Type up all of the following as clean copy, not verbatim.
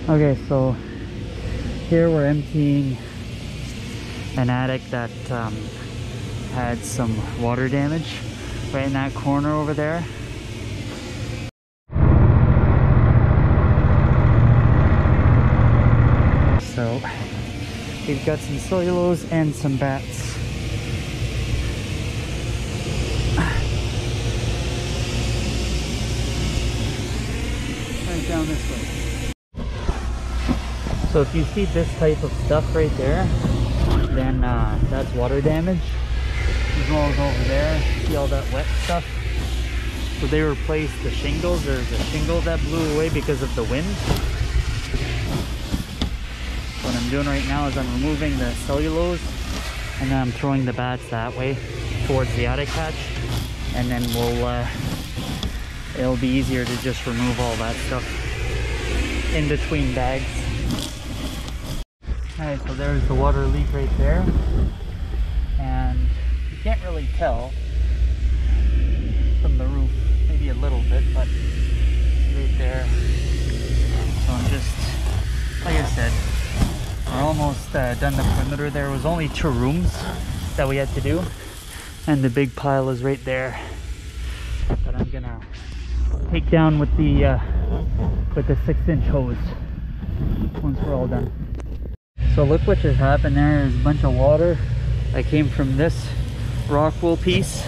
Okay, so here we're emptying an attic that had some water damage right in that corner over there. So we've got some cellulose and some bats. Right down this way. So if you see this type of stuff right there, then that's water damage. As well as over there, see all that wet stuff? So they replaced the shingles. There's a shingle that blew away because of the wind. What I'm doing right now is I'm removing the cellulose and then I'm throwing the bats that way towards the attic hatch, and then it'll be easier to just remove all that stuff in between bags. Alright, so there's the water leak right there, and you can't really tell from the roof, maybe a little bit, but it's right there. So I'm just, like I said, we're almost done the perimeter. There was only 2 rooms that we had to do, and the big pile is right there that I'm gonna take down with the 6-inch hose once we're all done. So look what just happened there. There's a bunch of water that came from this rock wool piece,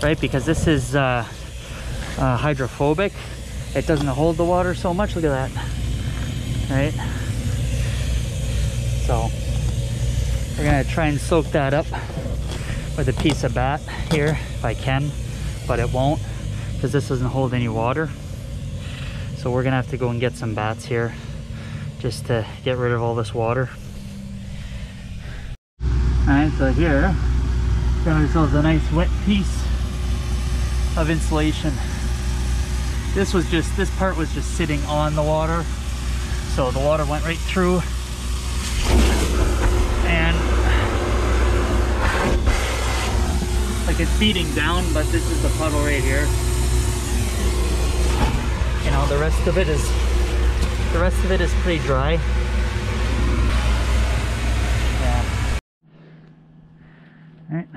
right? Because this is hydrophobic. It doesn't hold the water so much. Look at that, right? So we're gonna try and soak that up with a piece of bat here if I can, but it won't because this doesn't hold any water. So we're gonna have to go and get some bats here just to get rid of all this water. Alright, so here got ourselves a nice wet piece of insulation. This part was just sitting on the water, so the water went right through, and like it's beating down, but this is the puddle right here. You know, the rest of it is pretty dry. Yeah. All right.